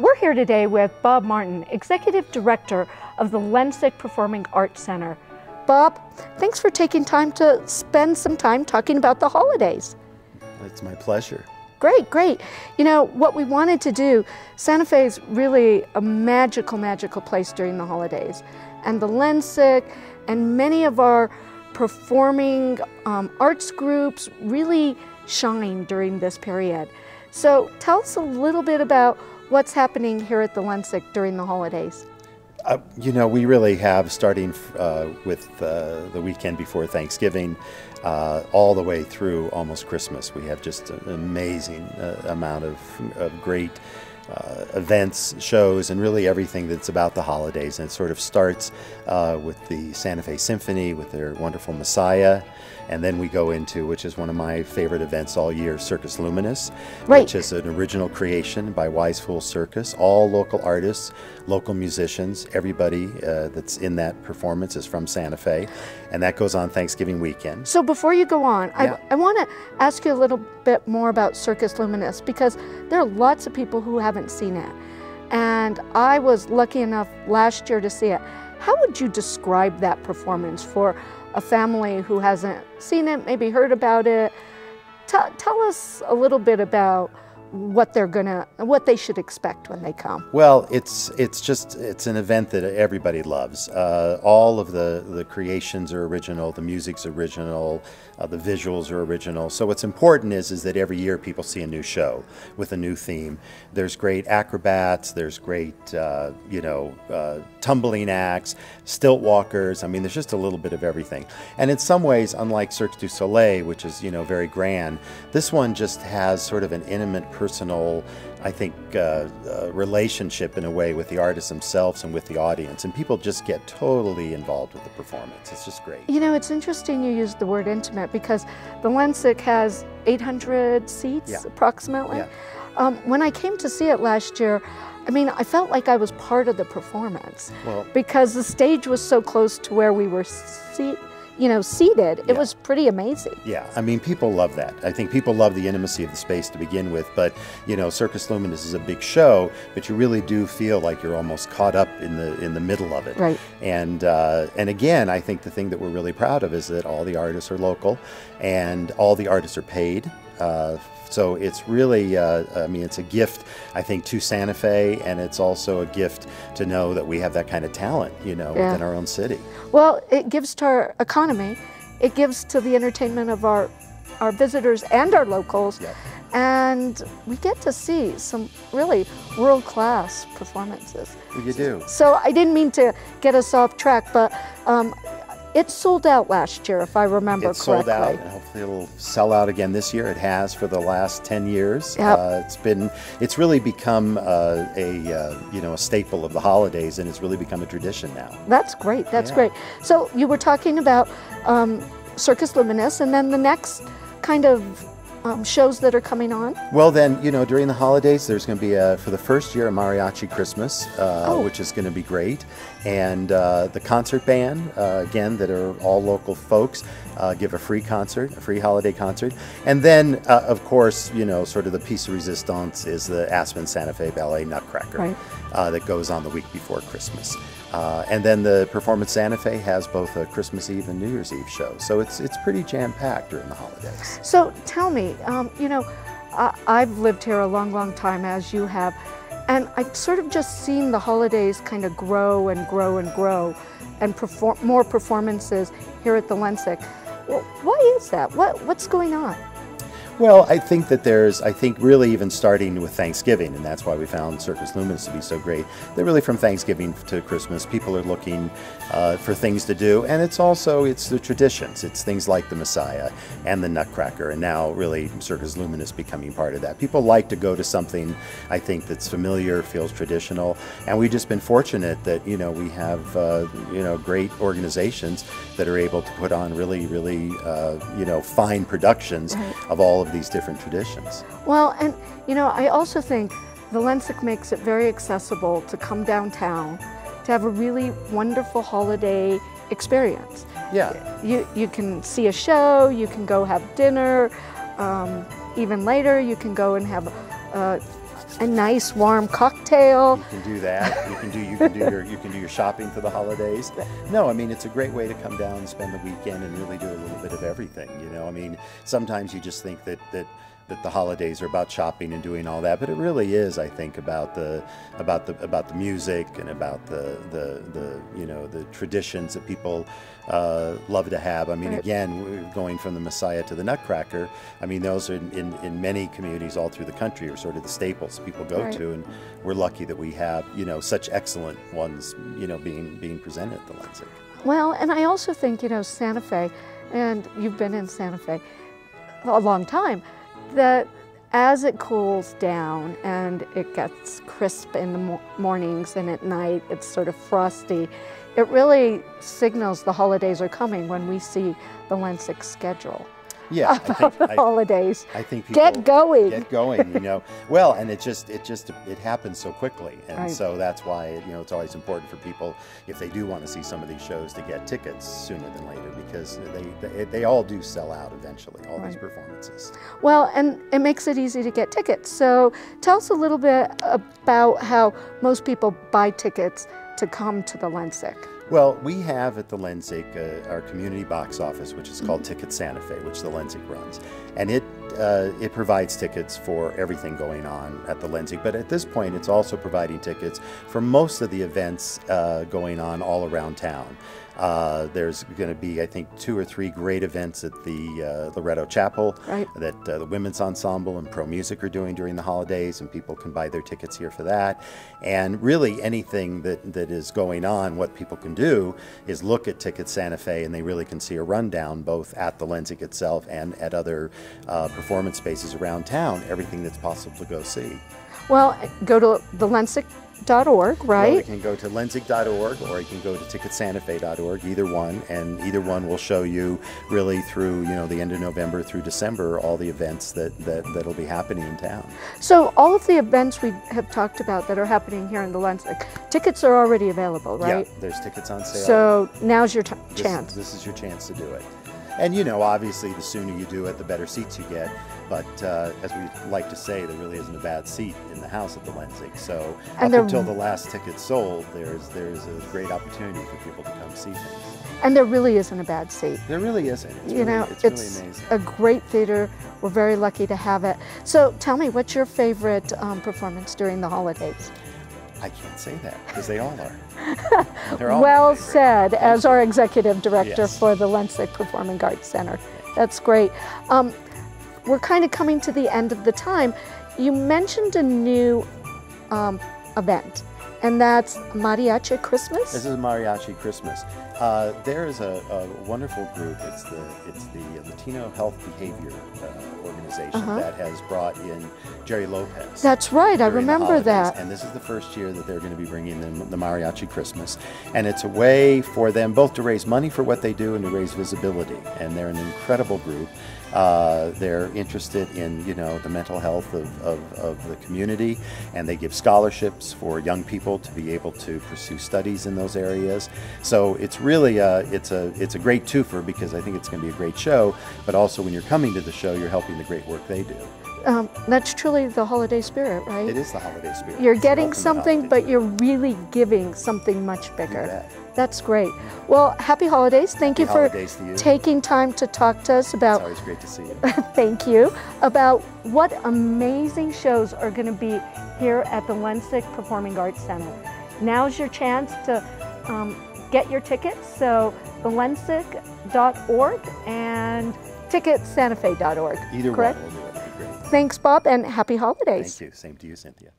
We're here today with Bob Martin, Executive Director of the Lensic Performing Arts Center. Bob, thanks for taking time to spend some time talking about the holidays. It's my pleasure. Great, great. You know, what we wanted to do, Santa Fe is really a magical, magical place during the holidays. And the Lensic and many of our performing arts groups really shine during this period. So tell us a little bit about what's happening here at the Lensic during the holidays. You know, we really have, starting with the weekend before Thanksgiving, all the way through almost Christmas. We have just an amazing amount of great events, shows, and really everything that's about the holidays. And it sort of starts with the Santa Fe Symphony with their wonderful Messiah. And then we go into, which is one of my favorite events all year, Circus Luminous, right, which is an original creation by Wise Fool Circus. All local artists, local musicians, everybody that's in that performance is from Santa Fe. And that goes on Thanksgiving weekend. So before you go on, yeah, I want to ask you a little bit more about Circus Luminous, because there are lots of people who haven't seen it. And I was lucky enough last year to see it. How would you describe that performance for a family who hasn't seen it, maybe heard about it? Tell us a little bit about what they should expect when they come. Well, it's an event that everybody loves. All of the creations are original, the music's original, the visuals are original. So what's important is that every year people see a new show with a new theme. There's great acrobats, there's great tumbling acts, stilt walkers. I mean, there's just a little bit of everything. And in some ways, unlike Cirque du Soleil, which is very grand, this one just has sort of an intimate, personal, I think, relationship in a way with the artists themselves and with the audience, and people just get totally involved with the performance. It's just great. You know, it's interesting you use the word intimate, because the Lensic has 800 seats, yeah, approximately. Yeah. When I came to see it last year, I mean, I felt like I was part of the performance, well, because the stage was so close to where we were seated. It yeah, was pretty amazing. Yeah, I mean, people love that. I think people love the intimacy of the space to begin with, but Circus Luminous is a big show, but you really do feel like you're almost caught up in the middle of it. Right. And again, I think the thing that we're really proud of is that all the artists are local, and all the artists are paid. So it's really, I mean, it's a gift, I think, to Santa Fe, and it's also a gift to know that we have that kind of talent, yeah, within our own city. Well, it gives to our economy, it gives to the entertainment of our visitors and our locals, Yep, and we get to see some really world-class performances. Well, you do. So I didn't mean to get us off track, but it sold out last year, if I remember correctly. It sold out, and hopefully it'll sell out again this year. It has for the last 10 years. Yep. It's really become a staple of the holidays, and it's really become a tradition now. That's great. That's yeah, great. So you were talking about Circus Luminous, and then the next kind of shows that are coming on? Well, then, during the holidays, there's going to be, for the first year, a Mariachi Christmas, which is going to be great. And the concert band, again, that are all local folks, give a free concert, a free holiday concert. And then, of course, sort of the piece de resistance is the Aspen Santa Fe Ballet Nutcracker, right, that goes on the week before Christmas. And then the Performance Santa Fe has both a Christmas Eve and New Year's Eve show. So it's pretty jam-packed during the holidays. So tell me, I've lived here a long, long time, as you have, and I've sort of just seen the holidays kind of grow and grow and grow, and more performances here at the Lensic. Well, why is that? What's going on? Well, I think that really even starting with Thanksgiving, and that's why we found Circus Luminous to be so great, that really from Thanksgiving to Christmas, people are looking for things to do, and it's the traditions. It's things like the Messiah and the Nutcracker, and now really Circus Luminous becoming part of that. People like to go to something, I think, that's familiar, feels traditional, and we've just been fortunate that, we have, great organizations that are able to put on really, really, fine productions, right, of all of these different traditions. Well, and I also think the Lensic makes it very accessible to come downtown to have a really wonderful holiday experience. Yeah. You can see a show, you can go have dinner, even later you can go and have a nice warm cocktail. You can do that. You can do your shopping for the holidays. No, I mean, it's a great way to come down and spend the weekend and really do a little bit of everything. You know, I mean, sometimes you just think that the holidays are about shopping and doing all that, but it really is, I think, about the music and about the you know, the traditions that people love to have. I mean, again, going from the Messiah to the Nutcracker, I mean, those are in many communities all through the country are sort of the staples people go to, and we're lucky that we have, you know, such excellent ones, you know, being presented at the Lensic. Well, and I also think, you know, Santa Fe, and you've been in Santa Fe a long time, that as it cools down and it gets crisp in the mornings and at night it's sort of frosty, it really signals the holidays are coming when we see the Lensic schedule. Yeah, about the holidays. I think people get going, you know. Well, and it happens so quickly, and so that's why, you know, it's always important for people, if they do want to see some of these shows, to get tickets sooner than later, because they all do sell out eventually, all these performances. Well, and it makes it easy to get tickets. So tell us a little bit about how most people buy tickets to come to the Lensic. Well, we have at the Lensic our community box office, which is called Ticket Santa Fe, which the Lensic runs, and it provides tickets for everything going on at the Lensic. But at this point, it's also providing tickets for most of the events going on all around town. There's going to be, I think, 2 or 3 great events at the Loretto Chapel that the Women's Ensemble and Pro Music are doing during the holidays, and people can buy their tickets here for that. And really anything that is going on, what people can do is look at Ticket Santa Fe, and they really can see a rundown both at the Lensic itself and at other performance spaces around town, everything that's possible to go see. Well, go to the Lensic.org, right? Well, you can go to lensic.org, or you can go to ticketsantafe.org, either one, and either one will show you really through, you know, the end of November through December, all the events that'll be happening in town. So all of the events we have talked about that are happening here in the Lensic, tickets are already available, right? Yeah, there's tickets on sale. So now's your chance. This is your chance to do it. And, you know, obviously the sooner you do it, the better seats you get. But as we like to say, there really isn't a bad seat in the house at the Lensic. So up until the last ticket's sold, there's a great opportunity for people to come see things. And there really isn't a bad seat. There really isn't. It's you know, it's really amazing. A great theater. We're very lucky to have it. So tell me, what's your favorite performance during the holidays? I can't say that, because they all are. They're all well said, as our executive director Yes. for the Lensic Performing Arts Center. That's great. We're kind of coming to the end of the time. You mentioned a new event, and that's Mariachi Christmas? This is Mariachi Christmas. There is a wonderful group. It's the Latino Health Behavior organization that has brought in Jerry Lopez. That's right, I remember that. And this is the first year that they're going to be bringing in the Mariachi Christmas. And it's a way for them both to raise money for what they do and to raise visibility. And they're an incredible group. They're interested in, you know, the mental health of the community, and they give scholarships for young people to be able to pursue studies in those areas. So it's really it's a great twofer, because I think it's going to be a great show, but also when you're coming to the show, you're helping the great work they do. That's truly the holiday spirit, right? It is the holiday spirit. You're getting something, but you're really giving something much bigger. That's great. Well, happy holidays. Thank you for taking time to talk to us about. It's always great to see you. Thank you. About what amazing shows are going to be here at the Lensic Performing Arts Center. Now's your chance to get your tickets. So thelensic.org and ticketsantafe.org. Either correct? one will do it. That'd be great. Thanks, Bob, and happy holidays. Thank you. Same to you, Cynthia.